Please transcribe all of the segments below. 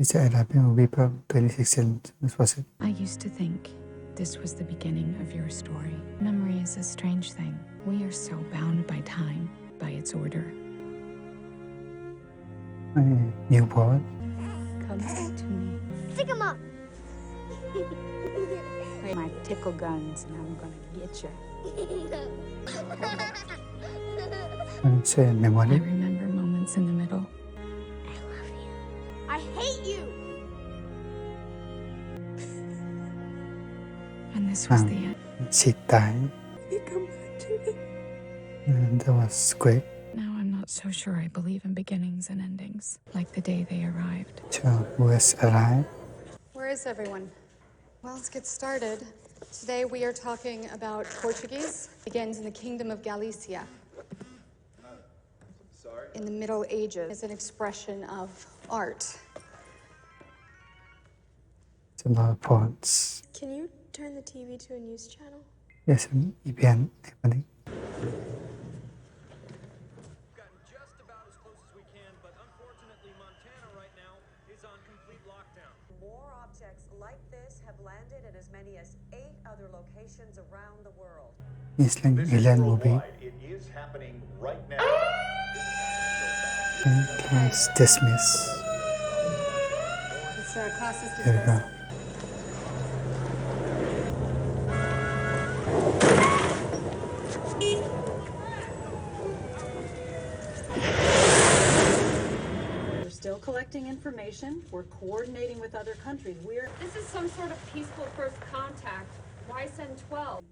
It's an Arabian movie from 2016. This was it. I used to think this was the beginning of your story. Memory is a strange thing. We are so bound by time, by its order. My newborn. Come back to me. Stick 'em up. My tickle guns, and I'm gonna get you. It's a I memory. remember moments in the middle. I love you. I hate you. And this was the end. She died. Come back to me. And that was great. Now I'm not so sure I believe in beginnings and endings, like the day they arrived. So who has arrived? Where is everyone? Well, let's get started. Today we are talking about Portuguese. It begins in the Kingdom of Galicia. In the Middle Ages, it's an expression of art. It's a lot of fonts. Can you turn the TV to a news channel? Yes, an event happening. Gotten just about as close as we can, but unfortunately Montana right now is on complete lockdown. More objects like this have landed at as many as 8 other locations around the world. It's like This is alien movie. worldwide. It is happening right now. And it's dismissed. This class is There we go. dismissed. We're still collecting information. We're coordinating with other countries. This is some sort of peaceful first contact. Why send 12?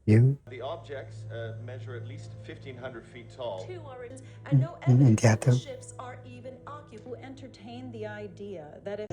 You The objects measure at least 1,500 feet tall. 2 already, and no in evidence India that the too. ships are even occupied. Who entertain the idea that if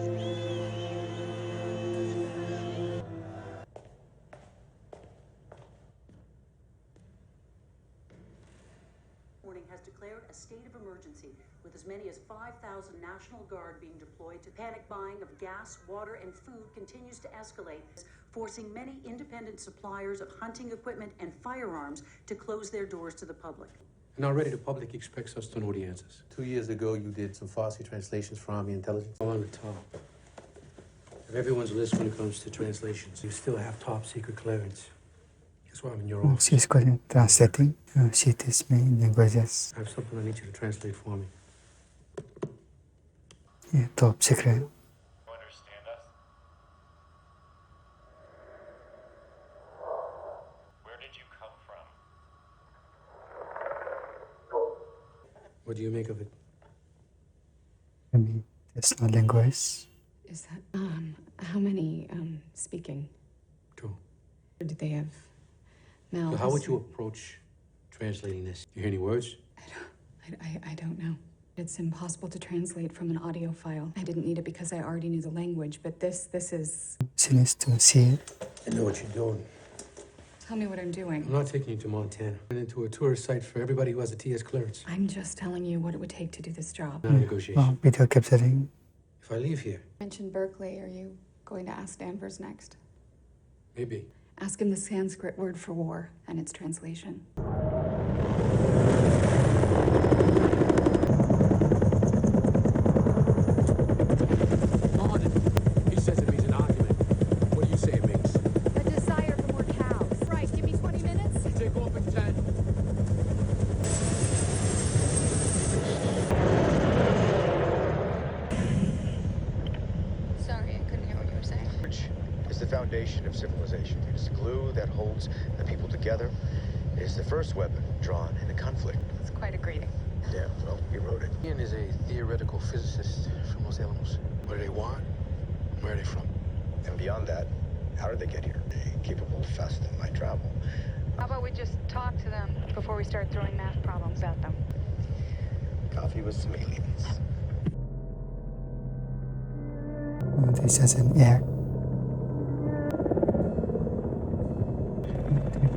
morning has declared a state of emergency with as many as 5,000 National Guard being deployed to panic buying of gas, water, and food continues to escalate, forcing many independent suppliers of hunting equipment and firearms to close their doors to the public. And already the public expects us to know the answers. 2 years ago, you did some Farsi translations for Army intelligence. All on the top of everyone's list when it comes to translations. You still have top secret clearance. That's why I'm in your office. She's good in translating. She teaches me languages. I have something I need you to translate for me. Yeah, top secret. You understand us? Where did you come from? What do you make of it? I mean, there's no language. Is that, how many, speaking? 2. Or did they have So mouths? how would you approach translating this? You hear any words? I don't know. It's impossible to translate from an audio file. I didn't need it because I already knew the language, but this is... She needs to see it. I know what you're doing. Tell me what I'm doing. I'm not taking you to Montana. I'm into a tourist site for everybody who has a TS clearance. I'm just telling you what it would take to do this job. Not a negotiation. Well, video capturing. If I leave here, Mentioned Berkeley. Are you going to ask Danvers next? maybe. Ask him the Sanskrit word for war and its translation. He says it means an argument. What do you say it means? A desire for more cows. Right, give me 20 minutes. Take off in 10. Sorry, I couldn't hear what you were saying. Which is the foundation of civilization. It is the glue that holds the people together. It is the first weapon drawn in a conflict. It's quite a greeting. Yeah, well, he wrote it. Ian is a theoretical physicist from Los Alamos. What do they want? Where are they from? And beyond that, how did they get here? A capable fest that might travel. How about we just talk to them before we start throwing math problems at them? Coffee with some aliens. This is an act.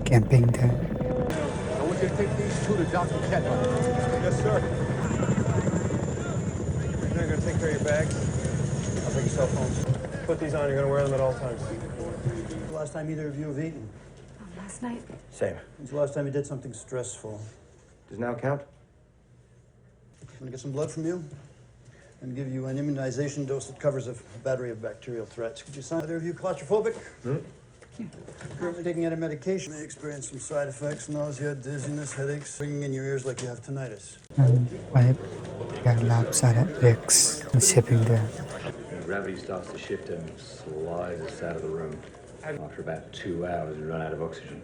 Camping there. I want you to take these 2 to Dr. Kedler. Yes, sir. You're going to take care of your bags. I'll take your cell phones. Put these on. You're going to wear them at all times. When's the last time either of you have eaten? Last night? Same. When's the last time you did something stressful? Does now count? Want to get some blood from you? and give you an immunization dose that covers a battery of bacterial threats. Could you sign? Either of you claustrophobic? Currently taking any medication. May experience some side effects: nausea, dizziness, headaches, ringing in your ears like you have tinnitus. Wife, Sarah Rex shipping there. When gravity starts to shift and slides us out of the room. After about 2 hours, we run out of oxygen.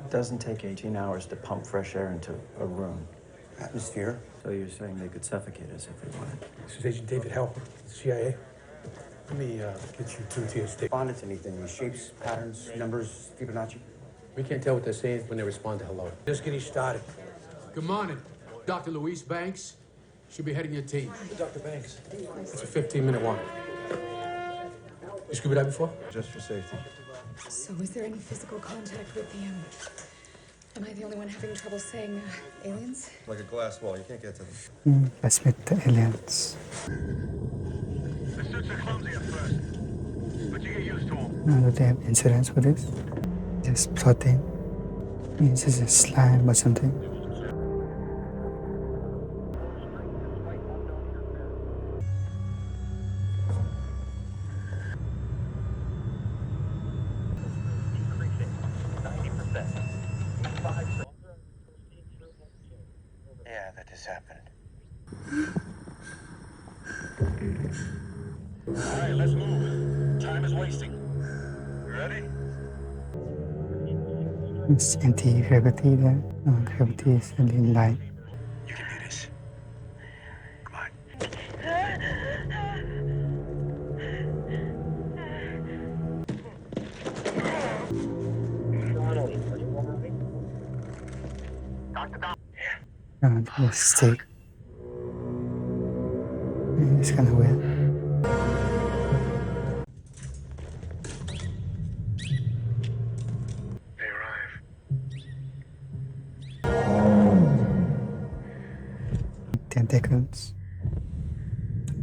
It doesn't take 18 hours to pump fresh air into a room. Atmosphere. So you're saying they could suffocate us if we wanted? This is Agent David Halper, CIA. Let me get you two to your state. Respond to anything. These shapes, patterns, numbers, Fibonacci. We can't tell what they're saying when they respond to hello. Just getting started. Good morning. Dr. Louise Banks. She'll be heading your team. Dr. Banks. It's a 15-minute walk. You scuba dive before? Just for safety. So, is there any physical contact with the, am I the only one having trouble saying aliens? Like a glass wall. You can't get to them. Let's meet the aliens. The suits are clumsy at first, but you get used to them. Do they have insurance for this? Just protein. Means it's a slime or something. Yeah, that has happened. All right, let's move. Time is wasting. You ready? It's anti-gravity there. Gravity is really light. You can do this. Come on. The stick. It's kind of weird. They arrive. Tentacles.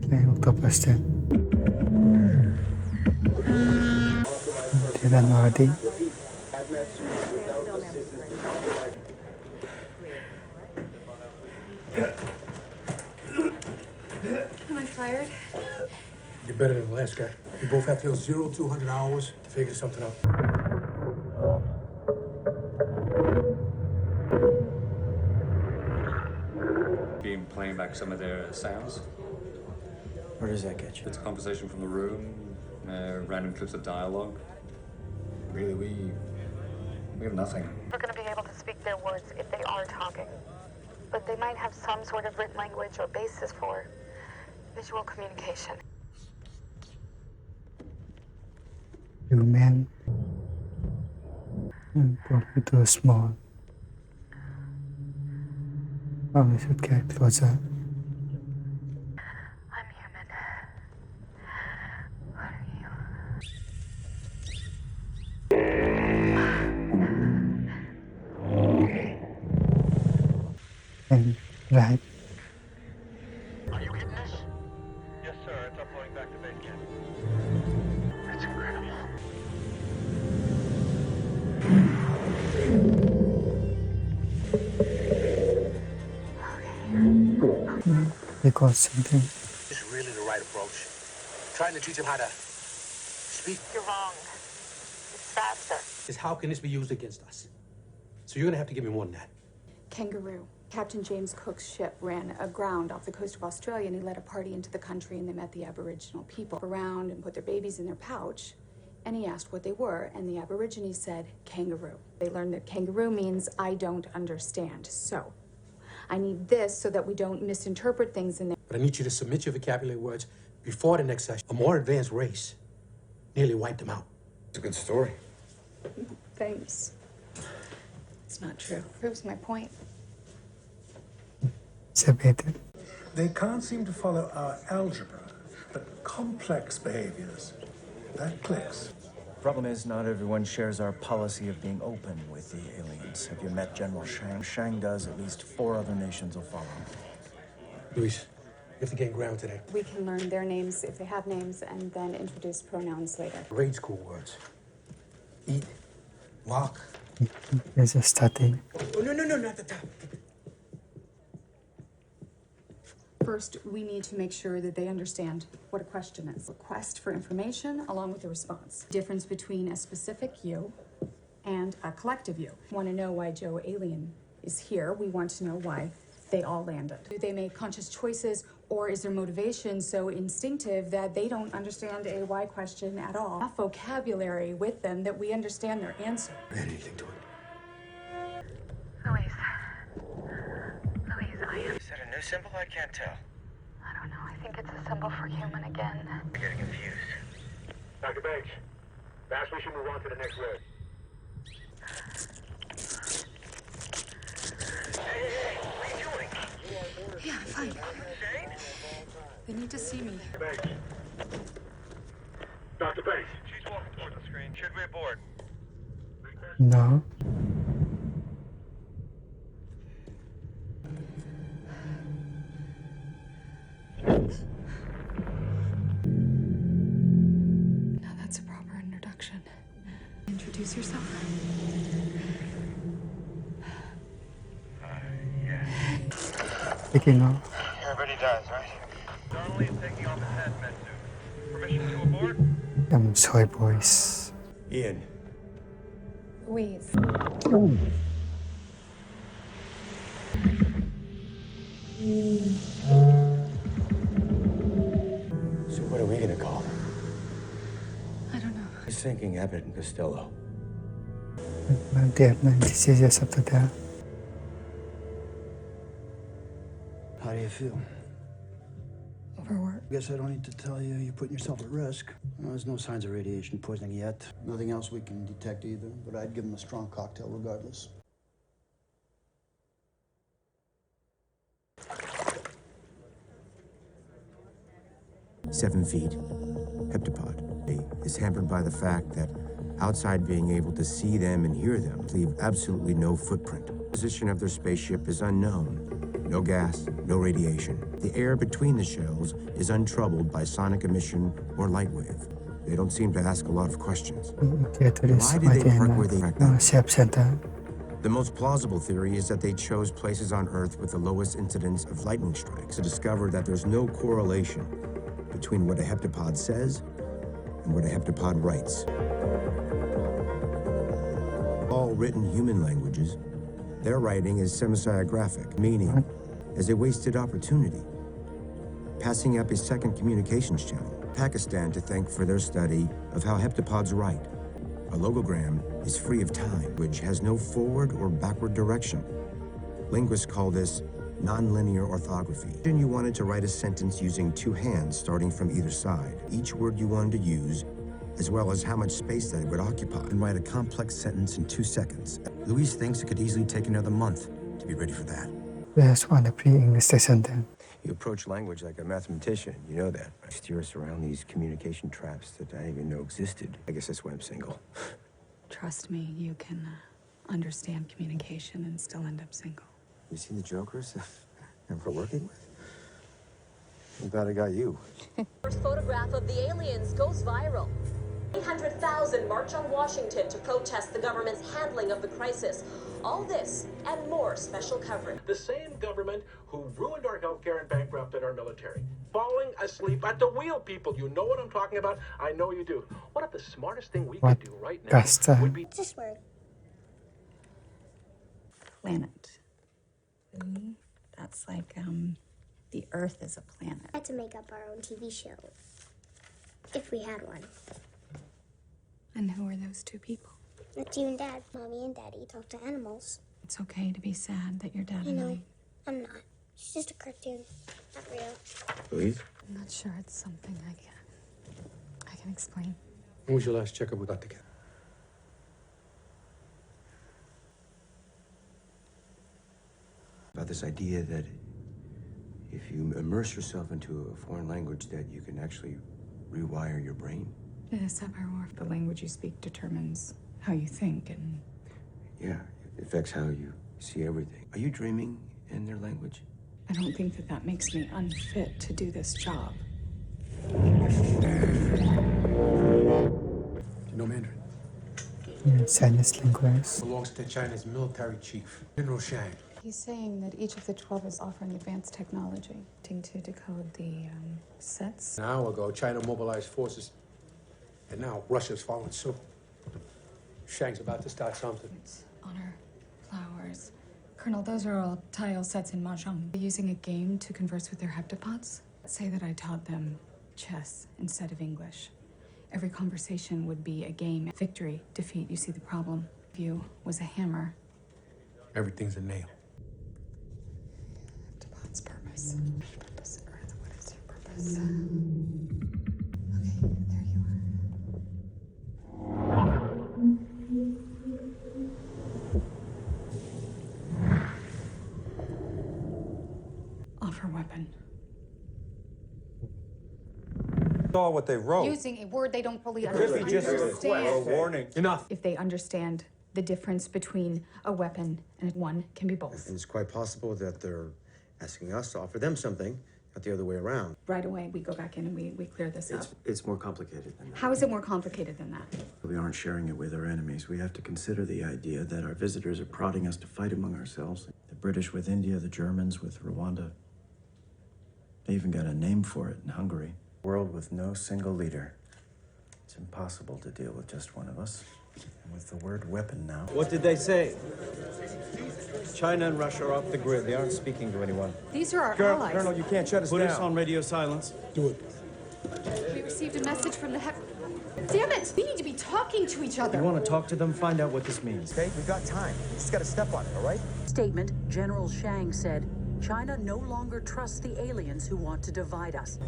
Like octopus there. They run already. Am I fired? You're better than the last guy. We both have till 0200 hours to figure something out. Been playing back some of their sounds. Where does that get you? It's a conversation from the room, random clips of dialogue. Really, we have nothing. We're going to be able to speak their words if they are talking. But they might have some sort of written language or basis for visual communication. Human. Probably too small. Probably should get closer. I'm human. What are you? And right. Are you getting this? Yes, sir. It's uploading back to base camp. That's incredible. Because something. This is really the right approach. Trying to teach them how to speak. You're wrong. It's faster. Is how can this be used against us? So you're gonna have to give me more than that. Kangaroo. Captain James Cook's ship ran aground off the coast of Australia, and he led a party into the country, and they met the Aboriginal people around and put their babies in their pouch. And he asked what they were, and the Aborigines said, kangaroo. They learned that kangaroo means I don't understand. So I need this so that we don't misinterpret things in there. But I need you to submit your vocabulary words before the next session. A more advanced race nearly wiped them out. It's a good story. Thanks. It's not true. Proves my point. Separated. They can't seem to follow our algebra, but complex behaviors. That clicks. Problem is, not everyone shares our policy of being open with the aliens. Have you met General Shang? Shang does, at least 4 other nations will follow. Luis, you have to gain ground today. We can learn their names if they have names and then introduce pronouns later. Grade school words. Eat, walk. There's a starting. Oh, no, not the top. First, we need to make sure that they understand what a question is. Request for information along with a response. Difference between a specific you and a collective you. We want to know why Joe Alien is here. We want to know why they all landed. Do they make conscious choices, or is their motivation so instinctive that they don't understand a why question at all? Enough vocabulary with them that we understand their answer. Add anything to it. Louise, I am... Is that a new symbol? I can't tell. I don't know. I think it's a symbol for human again. I'm getting confused. Dr. Banks, perhaps we should move on to the next road. Hey, what are you doing? Yeah, fine. They need to see me. Banks. Dr. Banks. She's walking toward the screen. Should we abort? No. Now that's a proper introduction. Introduce yourself. Taking off. Everybody does, right? Donnelly is taking off his hazmat suit. Permission to abort? I'm sorry, boys. Ian. Louise. So what are we gonna call them? I don't know. I was thinking Abbott and Costello. They have 96 years after that. How do you feel? Overworked. Guess I don't need to tell you you're putting yourself at risk. Well, there's no signs of radiation poisoning yet. Nothing else we can detect either, but I'd give him a strong cocktail regardless. "7 feet. Heptapod. He is hampered by the fact that outside being able to see them and hear them leave absolutely no footprint. The position of their spaceship is unknown. No gas, no radiation. The air between the shells is untroubled by sonic emission or light wave. They don't seem to ask a lot of questions. Why did they park where they parked? The most plausible theory is that they chose places on Earth with the lowest incidence of lightning strikes to discover that there's no correlation between what a heptapod says and what a heptapod writes. All written human languages, their writing is semisiographic, meaning as a wasted opportunity, passing up a second communications channel. Pakistan to thank for their study of how heptapods write. A logogram is free of time, which has no forward or backward direction. Linguists call this nonlinear orthography. Then you wanted to write a sentence using two hands starting from either side. Each word you wanted to use, as well as how much space that it would occupy, and write a complex sentence in 2 seconds. Louise thinks it could easily take another month to be ready for that. There's one of the pre-English session then. You approach language like a mathematician, you know that. I steer us around these communication traps that I didn't even know existed. I guess that's why I'm single. Trust me, you can understand communication and still end up single. You seen the jokers that we're working with? I'm glad I got you. First photograph of the aliens goes viral. 800,000 march on Washington to protest the government's handling of the crisis. All this and more special coverage. The same government who ruined our healthcare and bankrupted our military. Falling asleep at the wheel, people. You know what I'm talking about? I know you do. What if the smartest thing we could do right now would be... What's this word? Planet. That's like, the Earth is a planet. We had to make up our own TV show. If we had one. And who are those two people? It's you and Dad. Mommy and Daddy talk to animals. It's okay to be sad that your dad You and know, I'm not. It's just a cartoon. Not real. Louise? I'm not sure it's something I can explain. When was your last checkup with Dr. Cat? About this idea that if you immerse yourself into a foreign language that you can actually rewire your brain. The language you speak determines how you think and... Yeah, it affects how you see everything. Are you dreaming in their language? I don't think that makes me unfit to do this job. Do you know Mandarin? Yeah, Chinese linguist. Belongs to China's military chief, General Shang. He's saying that each of the 12 is offering advanced technology to decode the sets. An hour ago, China mobilized forces, and now Russia's following suit. Shang's about to start something. It's honor, flowers. Colonel, those are all tile sets in Mahjong. They're using a game to converse with their heptapods. Say that I taught them chess instead of English. Every conversation would be a game. Victory, defeat, you see the problem. View was a hammer. Everything's a nail. Heptapod's purpose. Purpose, Earth, what is your purpose? Okay, there you are. Offer weapon. Saw what they wrote. Using a word they don't fully Could be just a warning. Enough. If they understand the difference between a weapon and one can be both. And it's quite possible that they're asking us to offer them something, not the other way around. Right away, we go back in and we clear this up. It's more complicated than that. How is it more complicated than that? We aren't sharing it with our enemies. We have to consider the idea that our visitors are prodding us to fight among ourselves. The British with India, the Germans with Rwanda. They even got a name for it in Hungary. World with no single leader. It's impossible to deal with just one of us. And with the word weapon now. What did they say? China and Russia are off the grid. They aren't speaking to anyone. These are our allies. Colonel, you can't shut us down. Put us on radio silence. Do it. We received a message from the Damn it! We need to be talking to each other. You want to talk to them? Find out what this means. Okay, we've got time. We just gotta step on it, all right? Statement, General Shang said, China no longer trusts the aliens who want to divide us.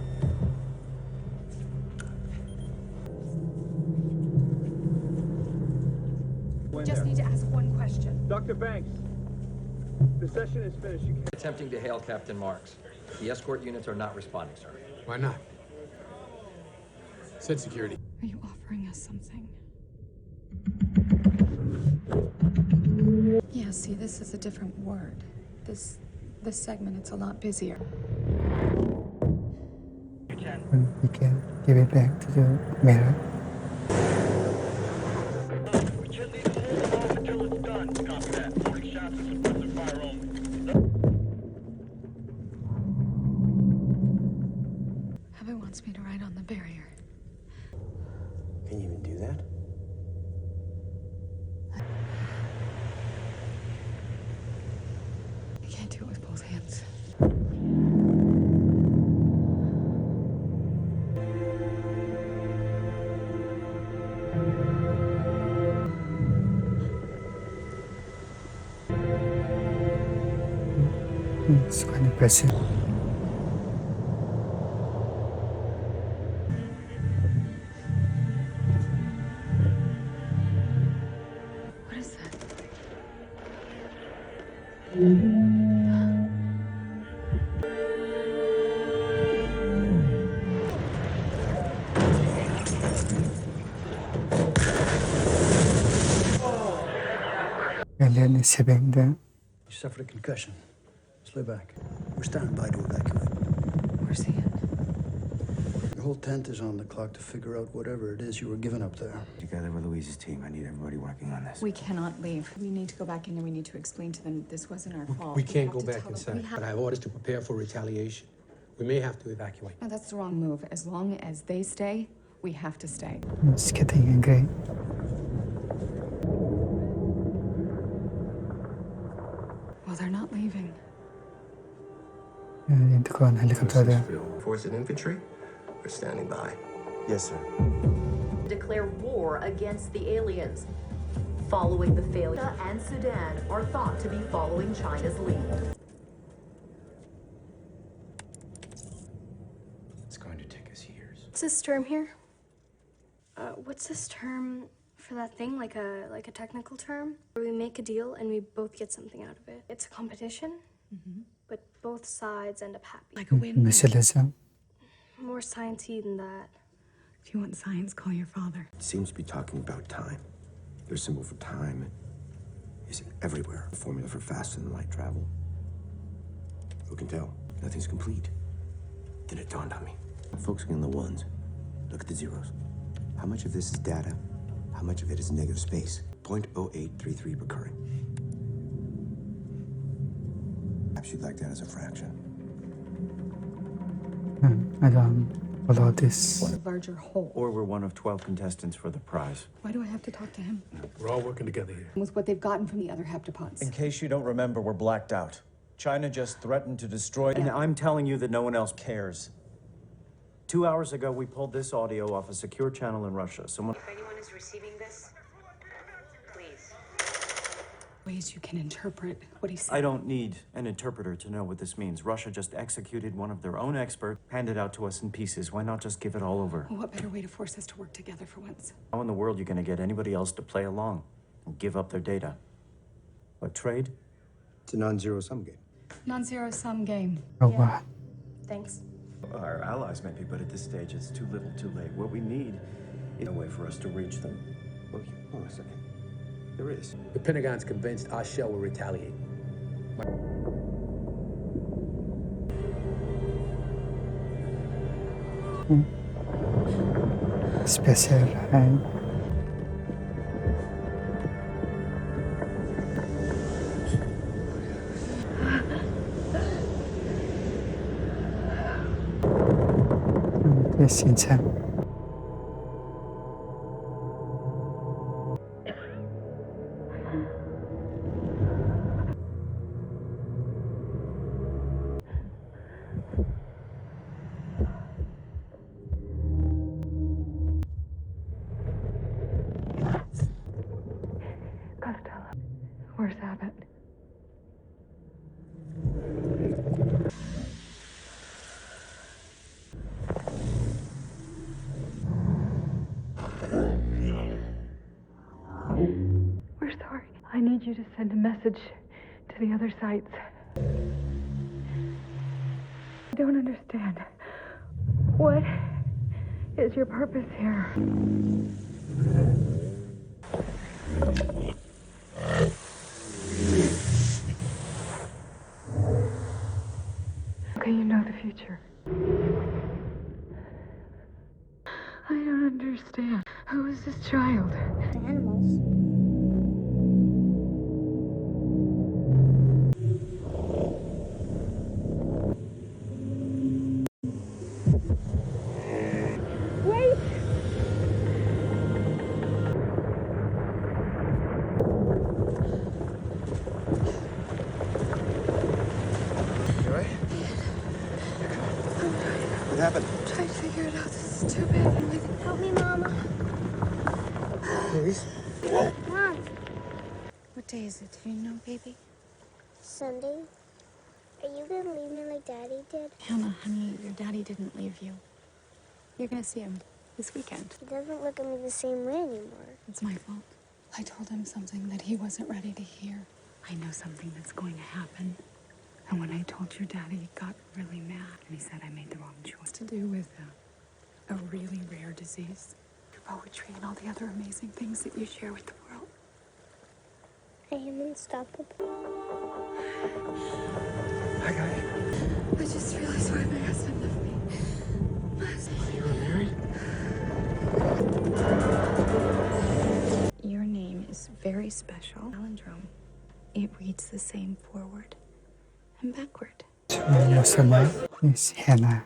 Just need to ask one question. Dr. Banks, the session is finished. You can't... Attempting to hail Captain Marks. The escort units are not responding, sir. Why not? Said security. Are you offering us something? Yeah, see, this is a different word. This segment, it's a lot busier. We can give it back to the mirror. Heaven wants me to ride on the barrier. Can you even do that? I can't do it with both hands. It's quite impressive. What is that? Alien is having the You suffered a concussion. Just lay back. We're standing by to evacuate. Where's he at? The whole tent is on the clock to figure out whatever it is you were given up there. Together with Louise's team, I need everybody working on this. We cannot leave. We need to go back in and we need to explain to them this wasn't our fault. We can't have go to back tell them- inside. we have- But I have orders to prepare for retaliation. We may have to evacuate. No, that's the wrong move. As long as they stay, we have to stay. It's getting angry. Well, they're not leaving. Need to go on helicopter there. Force and infantry are standing by. Yes, sir. Declare war against the aliens. Following the failure, and Sudan are thought to be following China's lead. It's going to take us years. What's this term here? What's this term for that thing? Like a technical term? Where we make a deal and we both get something out of it. It's a competition, but both sides end up happy. Like a win-win. Missilism. More sciencey than that. If you want science, call your father. It seems to be talking about time. Their symbol for time is everywhere. A formula for faster than light travel. Who can tell? Nothing's complete. Then it dawned on me. I'm focusing on the ones. Look at the zeros. How much of this is data? How much of it is negative space? 0.0833 recurring. Perhaps you'd like that as a fraction. I don't follow this. A larger whole. Or we're one of 12 contestants for the prize. Why do I have to talk to him? We're all working together here. With what they've gotten from the other heptapods. In case you don't remember, we're blacked out. China just threatened to destroy... And I'm telling you that no one else cares. 2 hours ago, we pulled this audio off a secure channel in Russia. Someone... If anyone is receiving this, please. Ways you can interpret what he said. I don't need an interpreter to know what this means. Russia just executed one of their own experts, handed out to us in pieces. Why not just give it all over? Well, what better way to force us to work together for once? How in the world are you going to get anybody else to play along and give up their data? What, trade? It's a non-zero-sum game. Non-zero-sum game. Oh, what? Thanks. Our allies maybe, but at this stage, it's too little, too late. What we need is a way for us to reach them. Okay, hold on a second. There is. The Pentagon's convinced our shell will retaliate. Special, right? Yes, insane. Where's Abbott? We're sorry. I need you to send a message to the other sites. I don't understand. What is your purpose here? Okay, you know the future. I don't understand. Who is this child? Animals. Wait! You all right? What happened? I'm trying to figure it out. This is too bad. Help me, Mama. Please? Mom. What day is it? Do you know, baby? Sunday. Are you gonna leave me like Daddy did? Hannah, honey, your daddy didn't leave you. You're gonna see him this weekend. He doesn't look at me the same way anymore. It's my fault. I told him something that he wasn't ready to hear. I know something that's going to happen. And when I told your daddy, he got really mad. And he said I made the wrong choice to do with a really rare disease. Your poetry and all the other amazing things that you share with the world. I am unstoppable. Hi, guy. I just realized why my husband left me. You were married? Your name is very special. Palindrome. It reads the same forward and backward. What's her name? It's Hannah.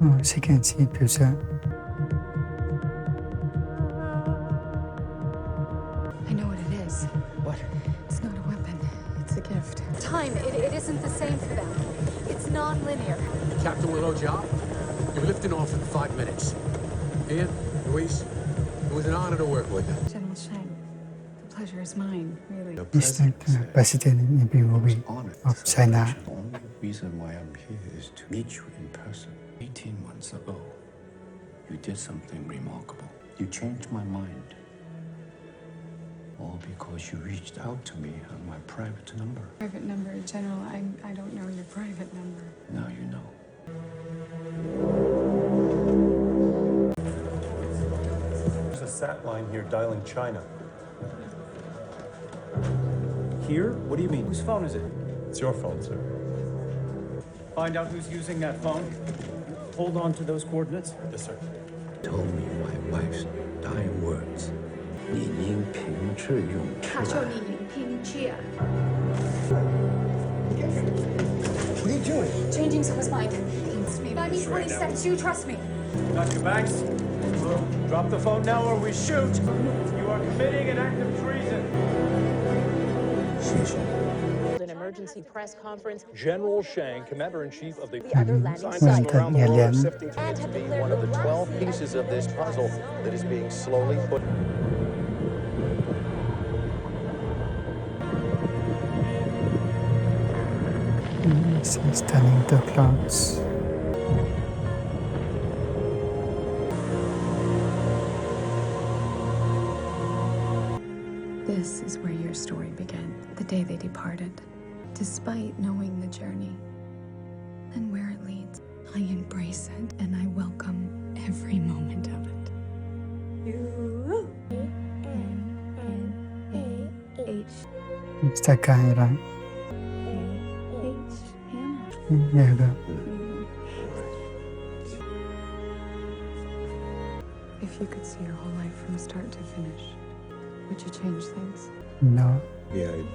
Oh, she can see picture. I know what it is. What? It's not a weapon. It's a gift. Time, it isn't the same for them. It's non-linear. Captain Willow job. You're lifting off in 5 minutes. Ian, Luis, it was an honor to work with you. General Shang, the pleasure is mine, really. He's like the president in every movie of China. The only reason why I'm here is to meet you in person. 18 months ago, you did something remarkable. You changed my mind. All because you reached out to me on my private number. Private number, General, I don't know your private number. Now you know. There's a sat line here dialing China. Here? What do you mean? Whose phone is it? It's your phone, sir. Find out who's using that phone. Hold on to those coordinates. Yes, sir. Told me my wife's dying words. 你宁平智勇 他说你 Ping Chia. What are you doing? Changing someone's mind. Trust me. Buy me 20 cents. You trust me. Dr. Banks, drop the phone now or we shoot. You are committing an act of treason. An emergency press conference. General Shang, Commander-in-Chief of the other landing Scientists site. around the world are sifting through And it to have be declared one of the the 12 last pieces of this puzzle that is being slowly put. Stunning the clouds. This is where your story began, the day they departed. Despite knowing the journey and where it leads, I embrace it and I welcome every moment of it. It's that guy, right? There you go. If you could see your whole life from start to finish, would you change things? No. Yeah, I'd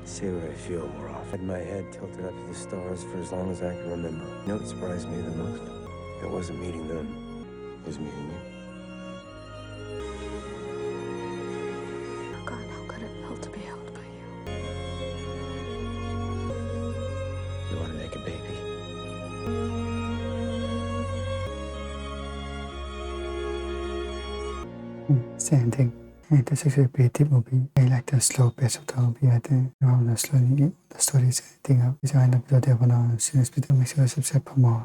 say what I feel more often. Had my head tilted up to the stars for as long as I can remember. You know what surprised me the most? It wasn't meeting them. It was meeting you. God, how good it felt to be held by you. You want to make a baby? Same thing. And this is a pretty movie. I like the slow pace of the movie. I think the story is anything up. It's an episode of series with the subscribe for more.